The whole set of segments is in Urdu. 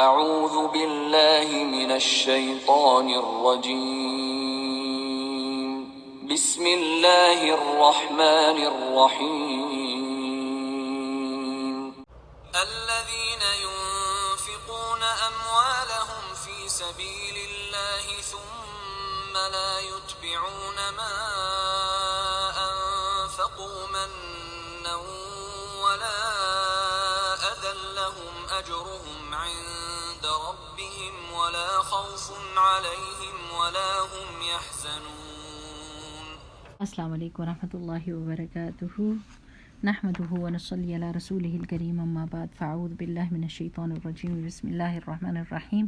اعوذ باللہ من الشیطان الرجیم بسم اللہ الرحمن الرحیم الذین ينفقون اموالهم في سبیل اللہ ثم لا يتبعون ما انفقوا منا ولا اذى لهم اجرهم عند ربهم ولا خوف عليهم ولا هم يحزنون. السلام علیکم ورحمۃ اللہ وبرکاتہ. نحمده ونصلی علی رسولہ الکریم، اما بعد فاعوذ باللہ من الشیطان الرجیم. بسم اللہ الرحمن الرحیم.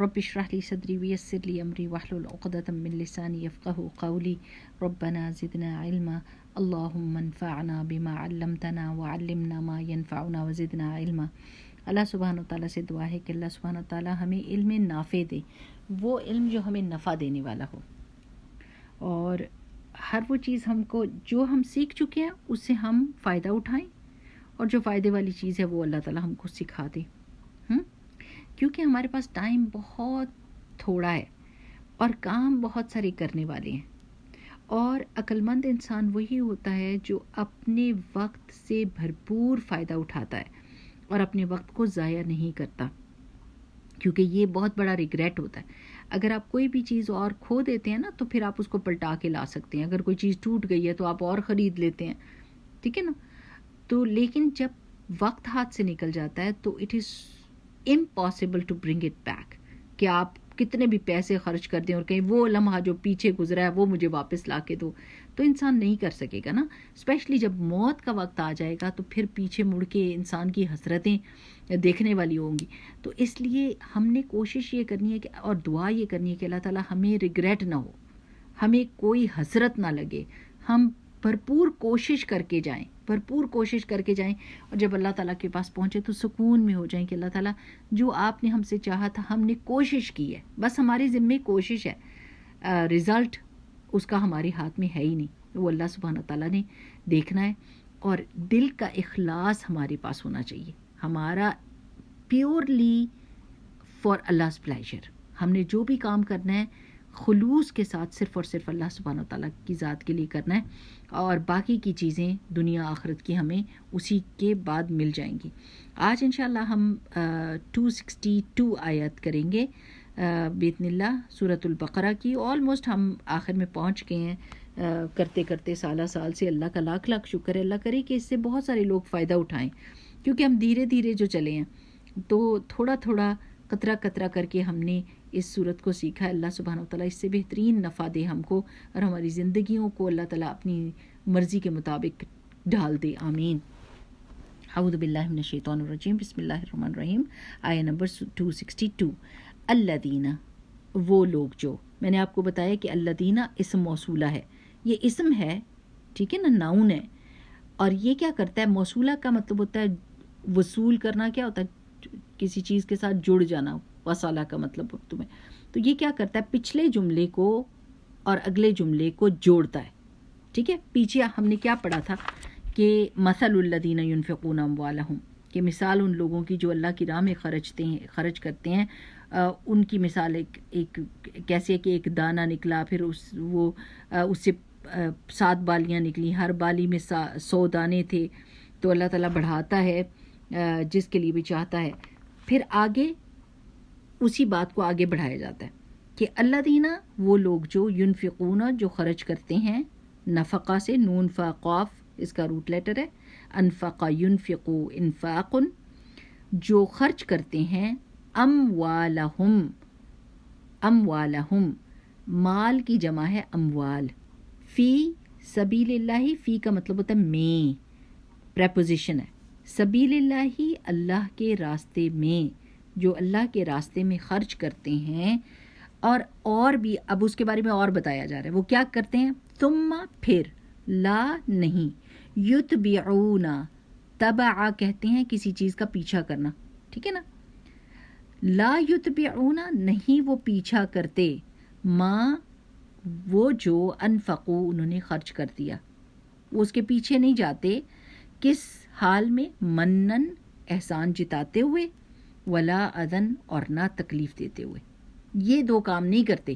رب اشرح لی صدری ویسر لی امری واحلل عقدۃ من لسانی یفقهوا قولی. ربنا زدنا علما اللهم انفعنا بما علمتنا وعلمنا ما ينفعنا وزدنا علما. اللہ سبحانہ تعالیٰ سے دعا ہے کہ اللہ سبحانہ تعالیٰ ہمیں علم نافع دے، وہ علم جو ہمیں نفع دینے والا ہو، اور ہر وہ چیز ہم کو جو ہم سیکھ چکے ہیں اس سے ہم فائدہ اٹھائیں، اور جو فائدے والی چیز ہے وہ اللہ تعالیٰ ہم کو سکھا دے. کیونکہ ہمارے پاس ٹائم بہت تھوڑا ہے اور کام بہت سارے کرنے والے ہیں، اور عقل مند انسان وہی ہوتا ہے جو اپنے وقت سے بھرپور فائدہ اٹھاتا ہے اور اپنے وقت کو ضائع نہیں کرتا، کیونکہ یہ بہت بڑا ریگریٹ ہوتا ہے. اگر آپ کوئی بھی چیز اور کھو دیتے ہیں نا تو پھر آپ اس کو پلٹا کے لا سکتے ہیں. اگر کوئی چیز ٹوٹ گئی ہے تو آپ اور خرید لیتے ہیں، ٹھیک ہے نا. تو لیکن جب وقت ہاتھ سے نکل جاتا ہے تو it is impossible to bring it back, کہ آپ کتنے بھی پیسے خرچ کر دیں اور کہیں وہ لمحہ جو پیچھے گزرا ہے وہ مجھے واپس لا کے دو، تو انسان نہیں کر سکے گا نا. اسپیشلی جب موت کا وقت آ جائے گا تو پھر پیچھے مڑ کے انسان کی حسرتیں دیکھنے والی ہوں گی. تو اس لیے ہم نے کوشش یہ کرنی ہے کہ اور دعا یہ کرنی ہے کہ اللہ تعالیٰ ہمیں ریگریٹ نہ ہو، ہمیں کوئی حسرت نہ لگے، ہم بھرپور کوشش کر کے جائیں، اور جب اللہ تعالیٰ کے پاس پہنچے تو سکون میں ہو جائیں کہ اللہ تعالیٰ جو آپ نے ہم سے چاہا تھا ہم نے کوشش کی ہے، بس ہماری ذمہ کوشش ہے، رزلٹ اس کا ہمارے ہاتھ میں ہے ہی نہیں، وہ اللہ سبحانہ تعالیٰ نے دیکھنا ہے. اور دل کا اخلاص ہمارے پاس ہونا چاہیے، ہمارا پیورلی فار اللہ's pleasure. ہم نے جو بھی کام کرنا ہے خلوص کے ساتھ صرف اور صرف اللہ سبحانہ تعالیٰ کی ذات کے لیے کرنا ہے، اور باقی کی چیزیں دنیا آخرت کی ہمیں اسی کے بعد مل جائیں گی. آج انشاءاللہ ہم 262 آیت کریں گے باذن اللہ سورۃ البقرہ کی. آلموسٹ ہم آخر میں پہنچ گئے ہیں، کرتے کرتے سالہ سال سے. اللہ کا لاکھ لاکھ شکر ہے، اللہ کرے کہ اس سے بہت سارے لوگ فائدہ اٹھائیں، کیونکہ ہم دھیرے دھیرے جو چلے ہیں تو تھوڑا تھوڑا قطرہ قطرہ کر کے ہم نے اس صورت کو سیکھا ہے. اللہ سبحانہ وتعالیٰ اس سے بہترین نفع دے ہم کو، اور ہماری زندگیوں کو اللہ تعالیٰ اپنی مرضی کے مطابق ڈھال دے. آمین. اعوذ باللہ من الشیطان الرجیم. بسم اللہ الرحمن الرحیم. آیہ نمبر 262. الذین، وہ لوگ جو، میں نے آپ کو بتایا کہ الذین اسم موصولہ ہے، یہ اسم ہے، ٹھیک ہے نا، ناؤن ہے. اور یہ کیا کرتا ہے؟ موصولہ کا مطلب ہوتا ہے وصول کرنا. کیا ہوتا ہے؟ کسی چیز کے ساتھ جڑ جانا. وصالہ کا مطلب تمہیں. تو یہ کیا کرتا ہے؟ پچھلے جملے کو اور اگلے جملے کو جوڑتا ہے. ٹھیک ہے. پیچھے ہم نے کیا پڑھا تھا کہ مثل الذین ينفقون اموالهم، کہ مثال ان لوگوں کی جو اللہ کی راہ میں خرچ کرتے ہیں. ان کی مثال ایک کیسے کہ ایک دانہ نکلا، پھر اس سے 7 بالیاں نکلی، ہر بالی میں 100 دانے تھے. تو اللہ تعالیٰ بڑھاتا ہے جس کے لیے بھی چاہتا ہے. پھر آگے اسی بات کو آگے بڑھایا جاتا ہے کہ الذین، وہ لوگ جو، ینفقون، جو خرچ کرتے ہیں، نفقہ سے، نون فا قاف اس کا روٹ لیٹر ہے، انفق ینفقو انفاق، جو خرچ کرتے ہیں، اموالہم، مال کی جمع ہے اموال، فی سبیل اللہ، فی کا مطلب ہوتا ہے میں، پریپوزیشن ہے، سبیل اللہ، اللہ کے راستے میں، جو اللہ کے راستے میں خرچ کرتے ہیں. اور بھی اب اس کے بارے میں اور بتایا جا رہا ہے وہ کیا کرتے ہیں. ثم، پھر، لا نہیں، یتبعون، تبع کہتے ہیں کسی چیز کا پیچھا کرنا، ٹھیک ہے نا. لا یتبعون، نہیں وہ پیچھا کرتے، ما، وہ جو، انفقو، انہوں نے خرچ کر دیا، وہ اس کے پیچھے نہیں جاتے. کس حال میں؟ منن، احسان جتاتے ہوئے، ولا اذن اور نہ تکلیف دیتے ہوئے. یہ دو کام نہیں کرتے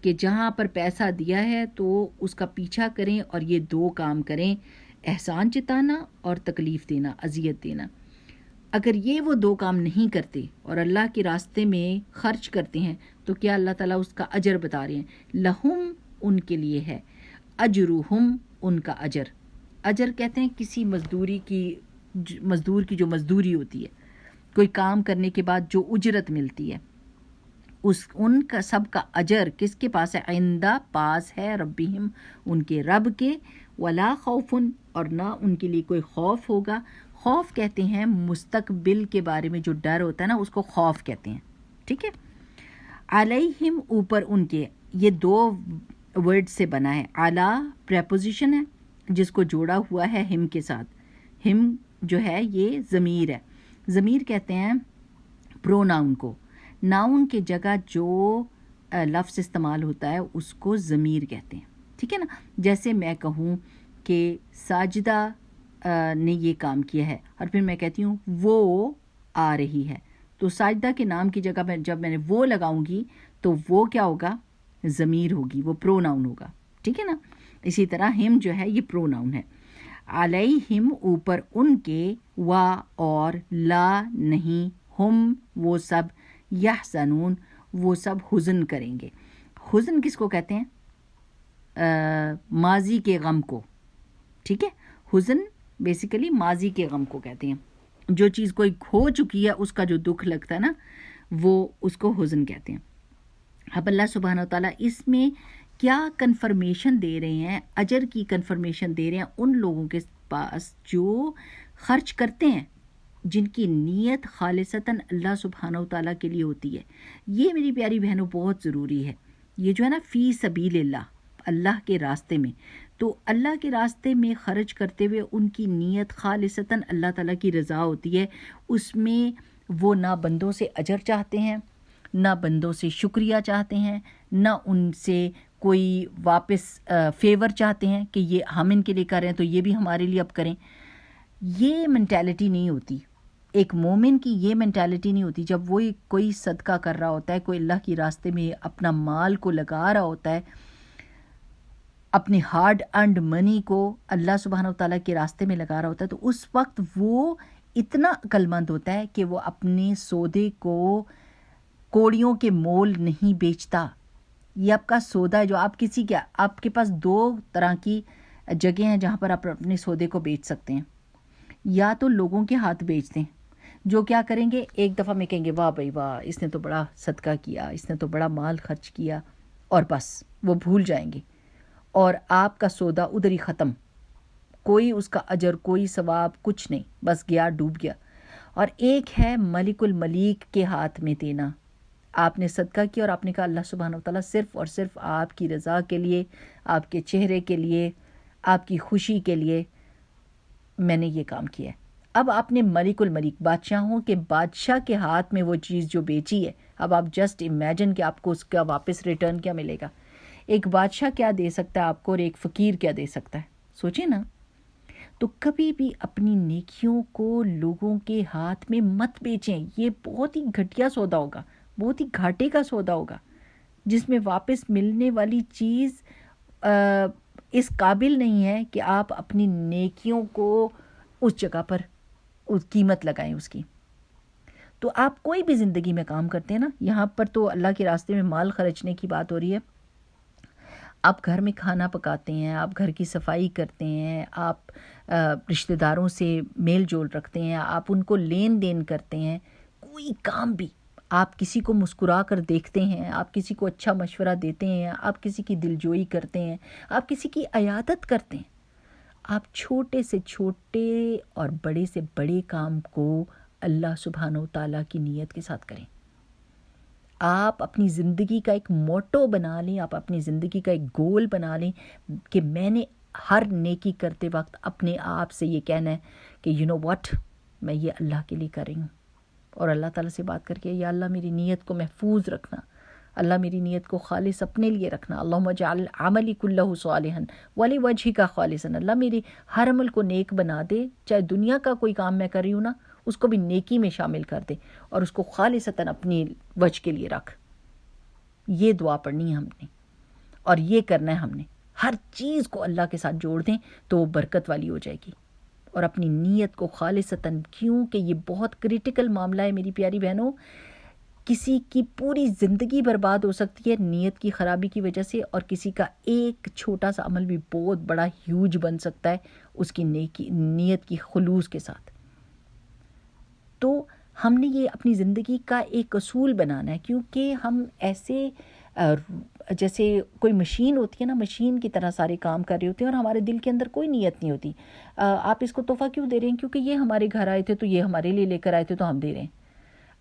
کہ جہاں پر پیسہ دیا ہے تو اس کا پیچھا کریں، اور یہ دو کام کریں، احسان جتانا اور تکلیف دینا، اذیت دینا. اگر یہ وہ دو کام نہیں کرتے اور اللہ کے راستے میں خرچ کرتے ہیں تو کیا اللہ تعالیٰ اس کا اجر بتا رہے ہیں؟ لہم ان کے لیے ہے، اجرہم ان کا اجر. اجر کہتے ہیں کسی مزدور کی جو مزدوری ہوتی ہے، کوئی کام کرنے کے بعد جو اجرت ملتی ہے، ان کا سب کا اجر کس کے پاس ہے؟ عندہ پاس ہے، ربہم ان کے رب کے، ولا خوف اور نہ ان کے لیے کوئی خوف ہوگا. خوف کہتے ہیں مستقبل کے بارے میں جو ڈر ہوتا ہے نا، اس کو خوف کہتے ہیں. ٹھیک ہے. علیہم اوپر ان کے، یہ دو ورڈ سے بنا ہے. اعلیٰ پریپوزیشن ہے جس کو جوڑا ہوا ہے ہم کے ساتھ. ہم جو ہے یہ ضمیر ہے. ضمیر کہتے ہیں پروناؤن کو. ناؤن کے جگہ جو لفظ استعمال ہوتا ہے اس کو ضمیر کہتے ہیں. ٹھیک ہے نا. جیسے میں کہوں کہ ساجدہ نے یہ کام کیا ہے، اور پھر میں کہتی ہوں وہ آ رہی ہے، تو ساجدہ کے نام کی جگہ میں جب میں نے وہ لگاؤں گی تو وہ کیا ہوگا؟ ضمیر ہوگی، وہ پروناؤن ہوگا. ٹھیک ہے نا. اسی طرح ہم جو ہے یہ پروناؤن ہے. علیہم اوپر ان کے، وا اور، لا نہیں، ہم وہ سب، یحزنون وہ سب حزن کریں گے. حزن کس کو کہتے ہیں؟ ماضی کے غم کو. ٹھیک ہے. حزن بیسیکلی ماضی کے غم کو کہتے ہیں. جو چیز کوئی کھو چکی ہے اس کا جو دکھ لگتا ہے نا، وہ اس کو حزن کہتے ہیں. اب اللہ سبحانہ و تعالیٰ اس میں کیا کنفرمیشن دے رہے ہیں؟ اجر کی کنفرمیشن دے رہے ہیں ان لوگوں کے پاس جو خرچ کرتے ہیں، جن کی نیت خالصتاً اللہ سبحانہ و تعالیٰ کے لیے ہوتی ہے. یہ میری پیاری بہنوں بہت ضروری ہے. یہ جو ہے نا فی سبیل اللہ، اللہ کے راستے میں، تو اللہ کے راستے میں خرچ کرتے ہوئے ان کی نیت خالصتاً اللہ تعالیٰ کی رضا ہوتی ہے. اس میں وہ نہ بندوں سے اجر چاہتے ہیں، نہ بندوں سے شکریہ چاہتے ہیں، نہ ان سے کوئی واپس فیور چاہتے ہیں کہ یہ ہم ان کے لیے کر رہے ہیں تو یہ بھی ہمارے لیے اب کریں. یہ مینٹیلٹی نہیں ہوتی. ایک مومن کی یہ مینٹیلٹی نہیں ہوتی. جب وہ کوئی صدقہ کر رہا ہوتا ہے، کوئی اللہ کی راستے میں اپنا مال کو لگا رہا ہوتا ہے، اپنے ہارڈ ارنڈ منی کو اللہ سبحانہ و تعالیٰ کے راستے میں لگا رہا ہوتا ہے، تو اس وقت وہ اتنا عقل مند ہوتا ہے کہ وہ اپنے سودے کو کوڑیوں کے مول نہیں بیچتا. یہ آپ کا سودا ہے جو آپ کے پاس دو طرح کی جگہ ہیں جہاں پر آپ اپنے سودے کو بیچ سکتے ہیں. یا تو لوگوں کے ہاتھ بیچ دیں، جو کیا کریں گے، ایک دفعہ میں کہیں گے واہ بھائی واہ، اس نے تو بڑا صدقہ کیا، اس نے تو بڑا مال خرچ کیا، اور بس وہ بھول جائیں گے اور آپ کا سودا ادھر ہی ختم. کوئی اس کا اجر، کوئی ثواب، کچھ نہیں، بس گیا، ڈوب گیا. اور ایک ہے ملک الملیک کے ہاتھ میں دینا. آپ نے صدقہ کیا اور آپ نے کہا اللہ سبحانہ و تعالیٰ صرف اور صرف آپ کی رضا کے لیے، آپ کے چہرے کے لیے، آپ کی خوشی کے لیے میں نے یہ کام کیا ہے. اب آپ نے ملک الملک، بادشاہوں کے بادشاہ کے ہاتھ میں وہ چیز جو بیچی ہے، اب آپ جسٹ امیجن کہ آپ کو اس کا واپس ریٹرن کیا ملے گا. ایک بادشاہ کیا دے سکتا ہے آپ کو اور ایک فقیر کیا دے سکتا ہے، سوچیں نا. تو کبھی بھی اپنی نیکیوں کو لوگوں کے ہاتھ میں مت بیچیں. یہ بہت ہی گھٹیا سودا ہوگا، بہت ہی گھاٹے کا سودا ہوگا، جس میں واپس ملنے والی چیز اس قابل نہیں ہے کہ آپ اپنی نیکیوں کو اس جگہ پر اس قیمت لگائیں اس کی. تو آپ کوئی بھی زندگی میں کام کرتے ہیں نا، یہاں پر تو اللہ کے راستے میں مال خرچنے کی بات ہو رہی ہے. آپ گھر میں کھانا پکاتے ہیں، آپ گھر کی صفائی کرتے ہیں، آپ رشتہ داروں سے میل جول رکھتے ہیں، آپ ان کو لین دین کرتے ہیں، کوئی کام بھی آپ کسی کو مسکرا کر دیکھتے ہیں، آپ کسی کو اچھا مشورہ دیتے ہیں، آپ کسی کی دلجوئی کرتے ہیں، آپ کسی کی عیادت کرتے ہیں. آپ چھوٹے سے چھوٹے اور بڑے سے بڑے کام کو اللہ سبحانہ و تعالیٰ کی نیت کے ساتھ کریں. آپ اپنی زندگی کا ایک موٹو بنا لیں، آپ اپنی زندگی کا ایک گول بنا لیں کہ میں نے ہر نیکی کرتے وقت اپنے آپ سے یہ کہنا ہے کہ یو نو واٹ، میں یہ اللہ کے لیے کر رہی ہوں. اور اللہ تعالیٰ سے بات کر کے یا اللہ میری نیت کو محفوظ رکھنا، اللہ میری نیت کو خالص اپنے لیے رکھنا. اللہم اجعل عملی کلہ صالحا ولوجہک خالصا. اللہ میری ہر عمل کو نیک بنا دے، چاہے دنیا کا کوئی کام میں کر رہی ہوں نا، اس کو بھی نیکی میں شامل کر دے اور اس کو خالصتاً اپنی وجہ کے لیے رکھ. یہ دعا پڑھنی ہے ہم نے اور یہ کرنا ہے ہم نے. ہر چیز کو اللہ کے ساتھ جوڑ دیں تو وہ برکت والی ہو جائے گی. اور اپنی نیت کو خالصتاً، کیونکہ یہ بہت کریٹیکل معاملہ ہے میری پیاری بہنوں. کسی کی پوری زندگی برباد ہو سکتی ہے نیت کی خرابی کی وجہ سے، اور کسی کا ایک چھوٹا سا عمل بھی بہت بڑا ہیوج بن سکتا ہے اس کی نیت کی خلوص کے ساتھ. تو ہم نے یہ اپنی زندگی کا ایک اصول بنانا ہے، کیونکہ ہم ایسے جیسے کوئی مشین ہوتی ہے نا، مشین کی طرح سارے کام کر رہے ہوتے ہیں اور ہمارے دل کے اندر کوئی نیت نہیں ہوتی. آپ اس کو تحفہ کیوں دے رہے ہیں؟ کیونکہ یہ ہمارے گھر آئے تھے تو یہ ہمارے لیے لے کر آئے تھے تو ہم دے رہے ہیں.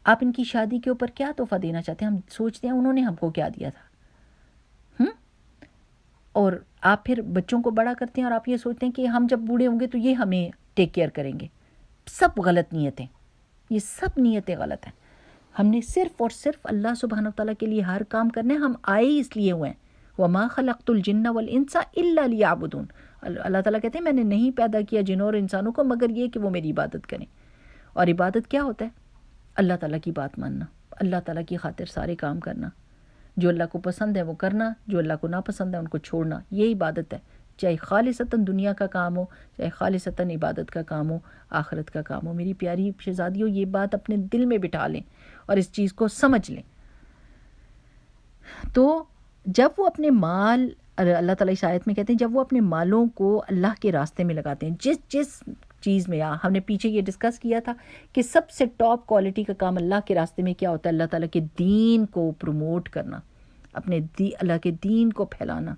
آپ ان کی شادی کے اوپر کیا تحفہ دینا چاہتے ہیں؟ ہم سوچتے ہیں انہوں نے ہم کو کیا دیا تھا. اور آپ پھر بچوں کو بڑا کرتے ہیں اور آپ یہ سوچتے ہیں کہ ہم جب بوڑھے ہوں گے تو یہ ہمیں ٹیک کیئر کریں گے. سب غلط نیتیں، یہ سب نیتیں غلط ہیں. ہم نے صرف اور صرف اللہ سبحانہ وتعالیٰ کے لیے ہر کام کرنے. ہم آئے اس لیے ہوئے ہیں. وَمَا خَلَقْتُ الْجِنَّ وَالْإِنسَ إِلَّا لِيَعْبُدُونَ. اللہ تعالیٰ کہتے ہیں میں نے نہیں پیدا کیا جنوں اور انسانوں کو مگر یہ کہ وہ میری عبادت کریں. اور عبادت کیا ہوتا ہے؟ اللہ تعالیٰ کی بات ماننا، اللہ تعالیٰ کی خاطر سارے کام کرنا. جو اللہ کو پسند ہے وہ کرنا، جو اللہ کو ناپسند ہے ان کو چھوڑنا. یہ عبادت ہے، چاہے خالصتاً دنیا کا کام ہو، چاہے خالصتاً عبادت کا کام ہو، آخرت کا کام ہو. میری پیاری شہزادیوں، یہ بات اپنے دل میں بٹھا لیں اور اس چیز کو سمجھ لیں. تو جب وہ اپنے مال، اللہ تعالیٰ اس آیت میں کہتے ہیں جب وہ اپنے مالوں کو اللہ کے راستے میں لگاتے ہیں، جس چیز میں، ہم نے پیچھے یہ ڈسکس کیا تھا کہ سب سے ٹاپ کوالٹی کا کام اللہ کے راستے میں کیا ہوتا ہے؟ اللہ تعالیٰ کے دین کو پروموٹ کرنا، اپنے اللہ کے دین کو پھیلانا.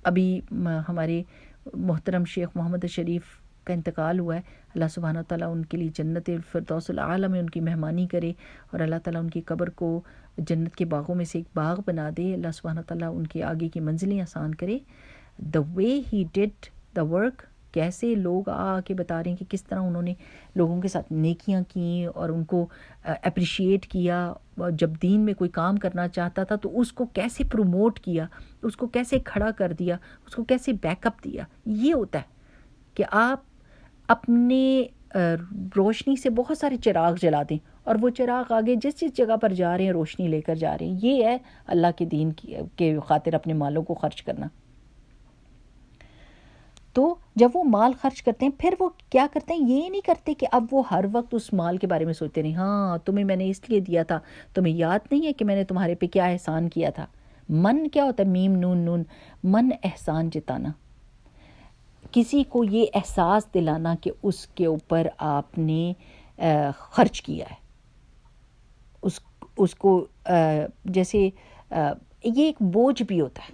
ابھی ہمارے محترم شیخ محمد شریف کا انتقال ہوا ہے. اللہ سبحانہ تعالیٰ ان کے لیے جنت الفردوس الاعلیٰ میں ان کی مہمانی کرے اور اللہ تعالیٰ ان کی قبر کو جنت کے باغوں میں سے ایک باغ بنا دے. اللہ سبحانہ تعالیٰ ان کے آگے کی منزلیں آسان کرے. دا وے ہی ڈڈ دا ورک، کیسے لوگ آ کے بتا رہے ہیں کہ کس طرح انہوں نے لوگوں کے ساتھ نیکیاں کیں اور ان کو اپریشیٹ کیا. جب دین میں کوئی کام کرنا چاہتا تھا تو اس کو کیسے پروموٹ کیا، اس کو کیسے کھڑا کر دیا، اس کو کیسے بیک اپ دیا. یہ ہوتا ہے کہ آپ اپنے روشنی سے بہت سارے چراغ جلا دیں اور وہ چراغ آگے جس جگہ پر جا رہے ہیں روشنی لے کر جا رہے ہیں. یہ ہے اللہ کے دین کے خاطر اپنے مالوں کو خرچ کرنا. تو جب وہ مال خرچ کرتے ہیں پھر وہ کیا کرتے ہیں؟ یہ نہیں کرتے کہ اب وہ ہر وقت اس مال کے بارے میں سوچتے نہیں، ہاں تمہیں میں نے اس لیے دیا تھا، تمہیں یاد نہیں ہے کہ میں نے تمہارے پہ کیا احسان کیا تھا. من کیا ہوتا ہے؟ میم نون نون، من احسان جتانا. کسی کو یہ احساس دلانا کہ اس کے اوپر آپ نے خرچ کیا ہے. اس کو جیسے یہ ایک بوجھ بھی ہوتا ہے،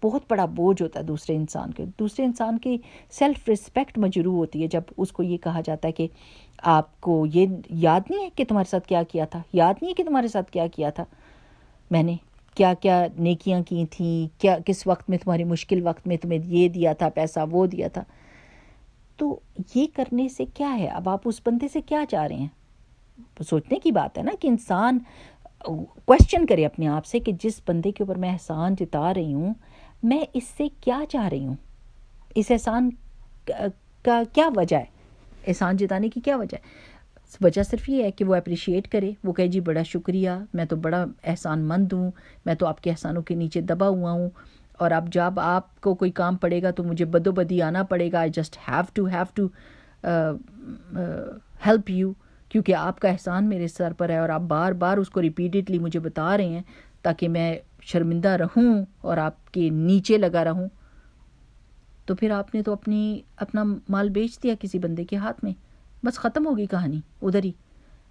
بہت بڑا بوجھ ہوتا ہے دوسرے انسان کی سیلف رسپیکٹ مجروح ہوتی ہے جب اس کو یہ کہا جاتا ہے کہ آپ کو یہ یاد نہیں ہے کہ تمہارے ساتھ کیا کیا تھا، یاد نہیں ہے کہ تمہارے ساتھ کیا کیا تھا، میں نے کیا کیا نیکیاں کی تھیں، کیا کس وقت میں تمہاری مشکل وقت میں تمہیں یہ دیا تھا پیسہ، وہ دیا تھا. تو یہ کرنے سے کیا ہے؟ اب آپ اس بندے سے کیا چاہ رہے ہیں؟ سوچنے کی بات ہے نا کہ انسان کویسچن کرے اپنے آپ سے کہ جس بندے کے اوپر میں احسان جتا رہی ہوں میں اس سے کیا چاہ رہی ہوں، اس احسان کا کیا وجہ ہے، احسان جتانے کی کیا وجہ ہے؟ وجہ صرف یہ ہے کہ وہ اپریشیٹ کرے، وہ کہے جی بڑا شکریہ، میں تو بڑا احسان مند ہوں، میں تو آپ کے احسانوں کے نیچے دبا ہوا ہوں، اور اب جب آپ کو کوئی کام پڑے گا تو مجھے بدو بدی آنا پڑے گا. I just have to help you, کیونکہ آپ کا احسان میرے سر پر ہے اور آپ بار بار اس کو ریپیٹڈلی مجھے بتا رہے ہیں تاکہ میں شرمندہ رہوں اور آپ کے نیچے لگا رہوں. تو پھر آپ نے تو اپنا مال بیچ دیا کسی بندے کے ہاتھ میں، بس ختم ہوگی کہانی ادھر ہی.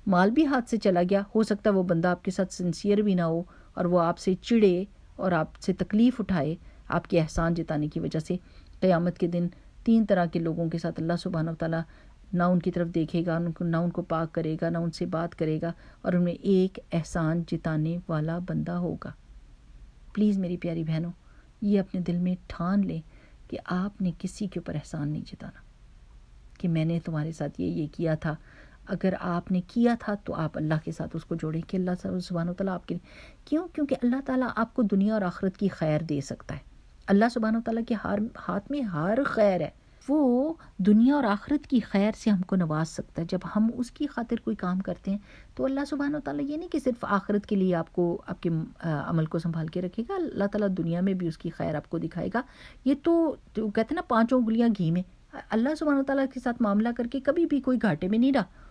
مال بھی ہاتھ سے چلا گیا. ہو سکتا ہے وہ بندہ آپ کے ساتھ سنسیئر بھی نہ ہو اور وہ آپ سے چڑے اور آپ سے تکلیف اٹھائے آپ کے احسان جتانے کی وجہ سے. قیامت کے دن 3 طرح کے لوگوں کے ساتھ اللہ سبحانہ وتعالیٰ نہ ان کی طرف دیکھے گا، نہ ان کو پاک کرے گا، نہ ان سے بات کرے گا، اور ان میں ایک احسان جتانے والا بندہ ہوگا. پلیز میری پیاری بہنوں، یہ اپنے دل میں ٹھان لیں کہ آپ نے کسی کے اوپر احسان نہیں جتانا کہ میں نے تمہارے ساتھ یہ کیا تھا. اگر آپ نے کیا تھا تو آپ اللہ کے ساتھ اس کو جوڑیں کہ اللہ سبحانہ وتعالیٰ آپ کے کیونکہ اللہ تعالیٰ آپ کو دنیا اور آخرت کی خیر دے سکتا ہے. اللہ سبحانہ وتعالیٰ کے ہاتھ میں ہر خیر ہے. وہ دنیا اور آخرت کی خیر سے ہم کو نواز سکتا ہے. جب ہم اس کی خاطر کوئی کام کرتے ہیں تو اللہ سبحانہ و تعالیٰ یہ نہیں کہ صرف آخرت کے لیے آپ کو آپ کے عمل کو سنبھال کے رکھے گا، اللہ تعالیٰ دنیا میں بھی اس کی خیر آپ کو دکھائے گا. یہ تو کہتے ہیں نا 5 انگلیاں گھی میں. اللہ سبحانہ و تعالیٰ کے ساتھ معاملہ کر کے کبھی بھی کوئی گھاٹے میں نہیں رہا.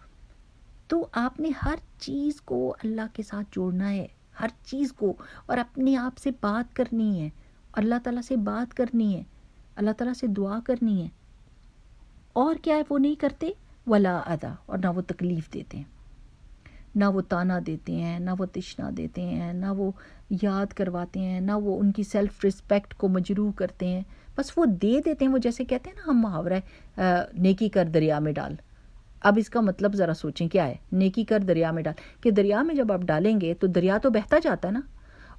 تو آپ نے ہر چیز کو اللہ کے ساتھ جوڑنا ہے، ہر چیز کو، اور اپنے آپ سے بات کرنی ہے، اللہ تعالیٰ سے بات کرنی ہے، اللہ تعالیٰ سے دعا کرنی ہے. اور کیا ہے وہ نہیں کرتے؟ ولا ادا، اور نہ وہ تکلیف دیتے ہیں، نہ وہ تانا دیتے ہیں، نہ وہ تشنا دیتے ہیں، نہ وہ یاد کرواتے ہیں، نہ وہ ان کی سیلف رسپیکٹ کو مجروح کرتے ہیں. بس وہ دے دیتے ہیں. وہ جیسے کہتے ہیں نا ہم محاورہ نیکی کر دریا میں ڈال. اب اس کا مطلب ذرا سوچیں کیا ہے نیکی کر دریا میں ڈال، کہ دریا میں جب آپ ڈالیں گے تو دریا تو بہتا جاتا ہے نا،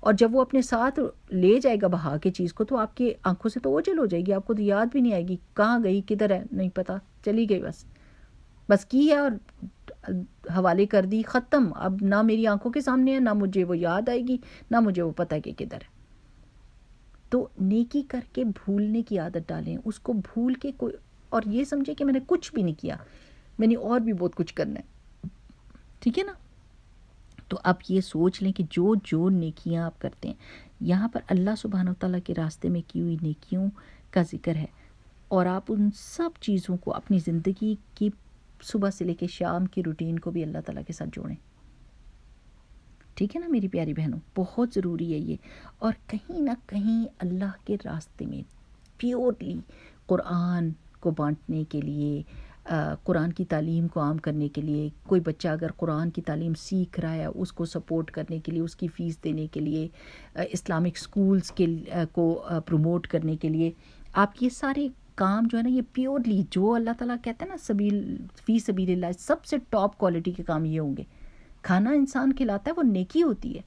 اور جب وہ اپنے ساتھ لے جائے گا بہا کے چیز کو تو آپ کی آنکھوں سے تو اوجھل ہو جائے گی، آپ کو تو یاد بھی نہیں آئے گی کہاں گئی کدھر ہے نہیں پتہ، چلی گئی بس کی ہے اور حوالے کر دی، ختم. اب نہ میری آنکھوں کے سامنے ہے، نہ مجھے وہ یاد آئے گی، نہ مجھے وہ پتہ ہے کہ کدھر ہے. تو نیکی کر کے بھولنے کی عادت ڈالیں، اس کو بھول کے کوئی اور یہ سمجھے کہ میں نے کچھ بھی نہیں کیا، میں نے اور بھی بہت کچھ کرنا ہے. ٹھیک ہے نا؟ تو آپ یہ سوچ لیں کہ جو نیکیاں آپ کرتے ہیں، یہاں پر اللہ سبحانہ و تعالیٰ کے راستے میں کی ہوئی نیکیوں کا ذکر ہے، اور آپ ان سب چیزوں کو اپنی زندگی کی صبح سے لے کے شام کی روٹین کو بھی اللہ تعالیٰ کے ساتھ جوڑیں. ٹھیک ہے نا میری پیاری بہنوں؟ بہت ضروری ہے یہ. اور کہیں نہ کہیں اللہ کے راستے میں پیورلی قرآن کو بانٹنے کے لیے، قرآن کی تعلیم کو عام کرنے کے لیے، کوئی بچہ اگر قرآن کی تعلیم سیکھ رہا ہے اس کو سپورٹ کرنے کے لیے، اس کی فیس دینے کے لیے، اسلامک سکولز کے کو پروموٹ کرنے کے لیے، آپ یہ سارے کام جو ہے نا یہ پیورلی جو اللہ تعالیٰ کہتا ہے نا فی سبیل اللہ، سب سے ٹاپ کوالٹی کے کام یہ ہوں گے. کھانا انسان کھلاتا ہے وہ نیکی ہوتی ہے،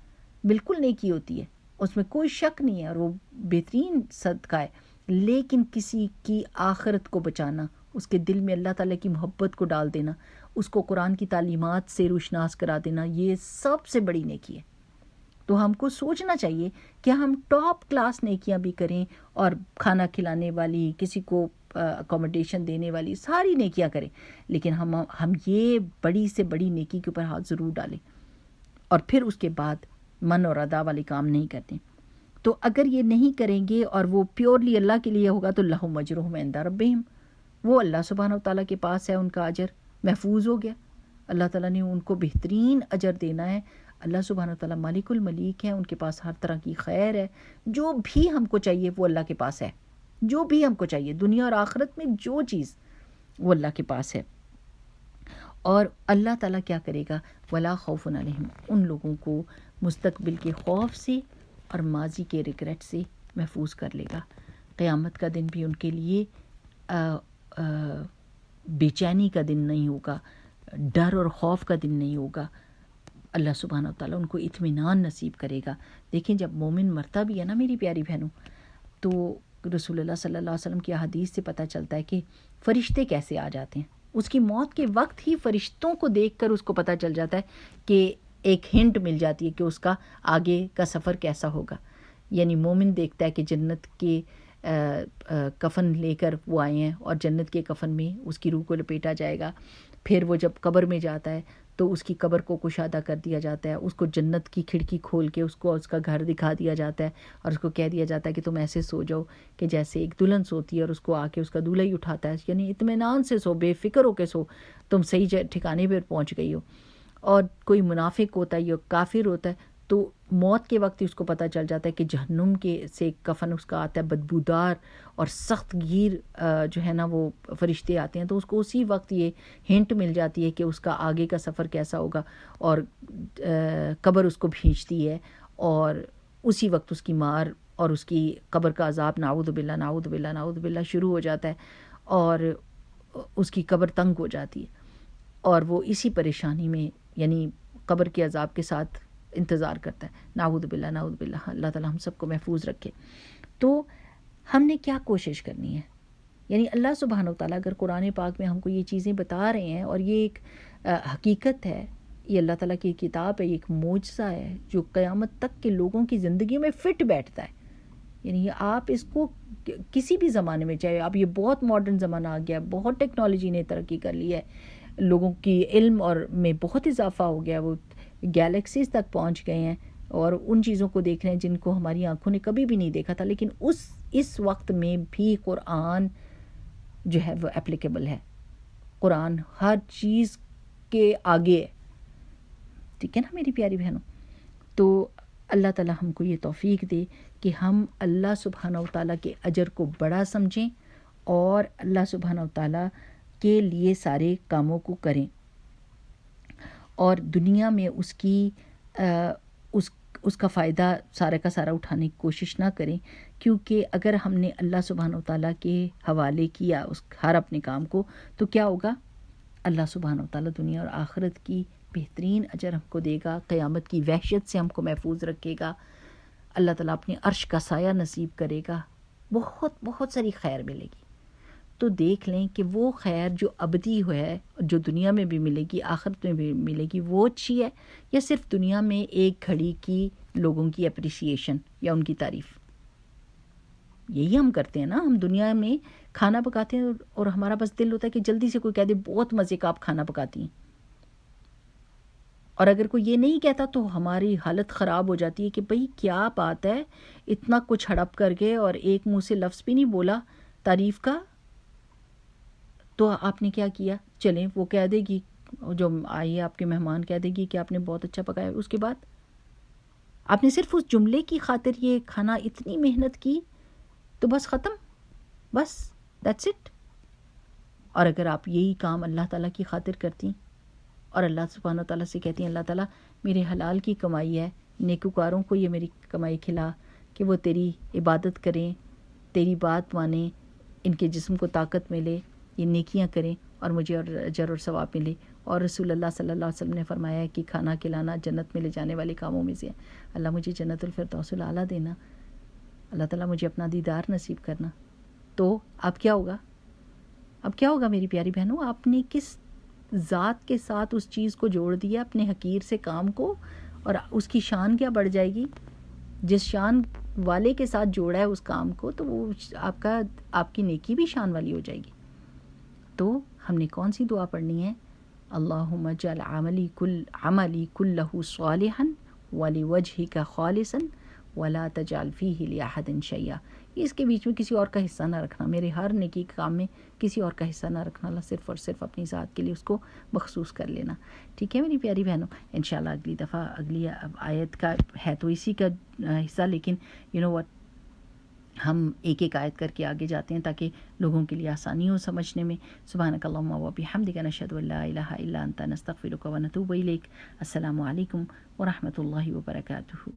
بالکل نیکی ہوتی ہے، اس میں کوئی شک نہیں ہے، اور وہ بہترین صدقہ ہے. لیکن کسی کی آخرت کو بچانا، اس کے دل میں اللہ تعالیٰ کی محبت کو ڈال دینا، اس کو قرآن کی تعلیمات سے روشناس کرا دینا، یہ سب سے بڑی نیکی ہے. تو ہم کو سوچنا چاہیے کہ ہم ٹاپ کلاس نیکیاں بھی کریں، اور کھانا کھلانے والی، کسی کو اکوموڈیشن دینے والی ساری نیکیاں کریں، لیکن ہم یہ بڑی سے بڑی نیکی کے اوپر ہاتھ ضرور ڈالیں، اور پھر اس کے بعد من اور ادا والے کام نہیں کرتے. تو اگر یہ نہیں کریں گے اور وہ پیورلی اللہ کے لیے ہوگا تو لہم اجرہم عند ربہم، وہ اللہ سبحانہ و تعالیٰ کے پاس ہے، ان کا اجر محفوظ ہو گیا. اللہ تعالیٰ نے ان کو بہترین اجر دینا ہے. اللہ سبحانہ و تعالیٰ مالک الملیک ہے، ان کے پاس ہر طرح کی خیر ہے. جو بھی ہم کو چاہیے وہ اللہ کے پاس ہے، جو بھی ہم کو چاہیے دنیا اور آخرت میں جو چیز وہ اللہ کے پاس ہے. اور اللہ تعالیٰ کیا کرے گا؟ ولا خوف علیہم، ان لوگوں کو مستقبل کے خوف سے اور ماضی کے ریگریٹ سے محفوظ کر لے گا. قیامت کا دن بھی ان کے لیے بے چینی کا دن نہیں ہوگا، ڈر اور خوف کا دن نہیں ہوگا. اللہ سبحانہ و تعالیٰ ان کو اطمینان نصیب کرے گا. دیکھیں جب مومن مرتا بھی ہے نا میری پیاری بہنوں، تو رسول اللہ صلی اللہ علیہ وسلم کی احادیث سے پتہ چلتا ہے کہ فرشتے کیسے آ جاتے ہیں. اس کی موت کے وقت ہی فرشتوں کو دیکھ کر اس کو پتہ چل جاتا ہے کہ ایک ہنٹ مل جاتی ہے کہ اس کا آگے کا سفر کیسا ہوگا. یعنی مومن دیکھتا ہے کہ جنت کے کفن لے کر وہ آئے ہیں، اور جنت کے کفن میں اس کی روح کو لپیٹا جائے گا. پھر وہ جب قبر میں جاتا ہے تو اس کی قبر کو کشادہ کر دیا جاتا ہے، اس کو جنت کی کھڑکی کھول کے اس کو اس کا گھر دکھا دیا جاتا ہے، اور اس کو کہہ دیا جاتا ہے کہ تم ایسے سو جاؤ کہ جیسے ایک دلہن سوتی ہے اور اس کو آ کے اس کا دولہا ہی اٹھاتا ہے. یعنی اطمینان سے سو، بے فکر ہو کے سو، تم صحیح ٹھکانے پہ پہنچ گئی ہو. اور کوئی منافق ہوتا ہے یا کافر ہوتا ہے تو موت کے وقت ہی اس کو پتہ چل جاتا ہے کہ جہنم کے سے کفن اس کا آتا ہے، بدبودار اور سخت گیر جو ہے نا وہ فرشتے آتے ہیں. تو اس کو اسی وقت یہ ہنٹ مل جاتی ہے کہ اس کا آگے کا سفر کیسا ہوگا، اور قبر اس کو بھینچتی ہے، اور اسی وقت اس کی مار اور اس کی قبر کا عذاب نعوذ باللہ نعوذ باللہ نعوذ باللہ شروع ہو جاتا ہے، اور اس کی قبر تنگ ہو جاتی ہے، اور وہ اسی پریشانی میں یعنی قبر کے عذاب کے ساتھ انتظار کرتا ہے. نعوذ باللہ نعوذ باللہ، اللہ تعالیٰ ہم سب کو محفوظ رکھے. تو ہم نے کیا کوشش کرنی ہے؟ یعنی اللہ سبحانہ و تعالیٰ اگر قرآن پاک میں ہم کو یہ چیزیں بتا رہے ہیں، اور یہ ایک حقیقت ہے، یہ اللہ تعالیٰ کی کتاب ہے، یہ ایک معجزہ ہے جو قیامت تک کے لوگوں کی زندگیوں میں فٹ بیٹھتا ہے. یعنی آپ اس کو کسی بھی زمانے میں، چاہے اب یہ بہت ماڈرن زمانہ آ گیا، بہت ٹیکنالوجی نے ترقی کر لی ہے، لوگوں کی علم اور میں بہت اضافہ ہو گیا، وہ گیلیکسیز تک پہنچ گئے ہیں اور ان چیزوں کو دیکھ رہے ہیں جن کو ہماری آنکھوں نے کبھی بھی نہیں دیکھا تھا، لیکن اس وقت میں بھی قرآن جو ہے وہ اپلیکیبل ہے، قرآن ہر چیز کے آگے ہے، ٹھیک ہے نا میری پیاری بہنوں. تو اللہ تعالیٰ ہم کو یہ توفیق دے کہ ہم اللہ سبحانہ و تعالیٰ کے اجر کو بڑا سمجھیں اور اللہ سبحانہ و تعالیٰ کے لیے سارے کاموں کو کریں، اور دنیا میں اس کا فائدہ سارا کا سارا اٹھانے کی کوشش نہ کریں، کیونکہ اگر ہم نے اللہ سبحانہ و تعالیٰ کے حوالے کیا اس ہر اپنے کام کو، تو کیا ہوگا؟ اللہ سبحانہ و تعالیٰ دنیا اور آخرت کی بہترین اجر ہم کو دے گا، قیامت کی وحشت سے ہم کو محفوظ رکھے گا، اللہ تعالیٰ اپنے عرش کا سایہ نصیب کرے گا، بہت بہت ساری خیر ملے گی. تو دیکھ لیں کہ وہ خیر جو ابدی ہے، جو دنیا میں بھی ملے گی، آخرت میں بھی ملے گی، وہ اچھی ہے یا صرف دنیا میں ایک گھڑی کی لوگوں کی اپریسیشن یا ان کی تعریف. یہی ہم کرتے ہیں نا، ہم دنیا میں کھانا پکاتے ہیں اور ہمارا بس دل ہوتا ہے کہ جلدی سے کوئی کہہ دے بہت مزے کا آپ کھانا پکاتی ہیں، اور اگر کوئی یہ نہیں کہتا تو ہماری حالت خراب ہو جاتی ہے کہ بھئی کیا بات ہے، اتنا کچھ ہڑپ کر کے اور ایک منہ سے لفظ بھی نہیں بولا تعریف کا، تو آپ نے کیا کیا؟ چلیں وہ کہہ دے گی، جو آئیے آپ کے مہمان کہہ دے گی کہ آپ نے بہت اچھا پکایا، اس کے بعد آپ نے صرف اس جملے کی خاطر یہ کھانا اتنی محنت کی تو بس ختم، بس دیٹس اٹ. اور اگر آپ یہی کام اللہ تعالیٰ کی خاطر کرتی اور اللہ سبحانہ تعالیٰ سے کہتی ہیں اللہ تعالیٰ میرے حلال کی کمائی ہے، نیکوکاروں کو یہ میری کمائی کھلا کہ وہ تیری عبادت کریں، تیری بات مانیں، ان کے جسم کو طاقت ملے، یہ نیکیاں کریں اور مجھے اور اجر اور ثواب ملے. اور رسول اللہ صلی اللہ علیہ وسلم نے فرمایا ہے کہ کھانا کھلانا جنت میں لے جانے والے کاموں میں سے ہے. اللہ مجھے جنت الفردوس الاعلیٰ دینا، اللہ تعالیٰ مجھے اپنا دیدار نصیب کرنا. تو اب کیا ہوگا؟ اب کیا ہوگا میری پیاری بہنوں؟ آپ نے کس ذات کے ساتھ اس چیز کو جوڑ دیا، اپنے حقیر سے کام کو، اور اس کی شان کیا بڑھ جائے گی؟ جس شان والے کے ساتھ جوڑا ہے اس کام کو، تو وہ آپ کی نیکی بھی شان والی ہو جائے گی. تو ہم نے کون سی دعا پڑھنی ہے؟ اللہم اجعل عملی کلہ صالحا ولوجہک خالصا ولا تجعل فیہ لأحد شیئا. اس کے بیچ میں کسی اور کا حصہ نہ رکھنا، میرے ہر نیکی کام میں کسی اور کا حصہ نہ رکھنا، اللہ صرف اور صرف اپنی ذات کے لیے اس کو مخصوص کر لینا. ٹھیک ہے میری پیاری بہنوں، انشاءاللہ اگلی دفعہ اگلی آیت کا ہے تو اسی کا حصہ، لیکن یو نو وٹ، ہم ایک ایک آیت کر کے آگے جاتے ہیں تاکہ لوگوں کے لیے آسانی ہو سمجھنے میں. سبحانک اللہم و بحمدک، نشہد ان لا الہ الا انت، نستغفرک و نتوب الیک. السلام علیکم ورحمۃ اللہ وبرکاتہ.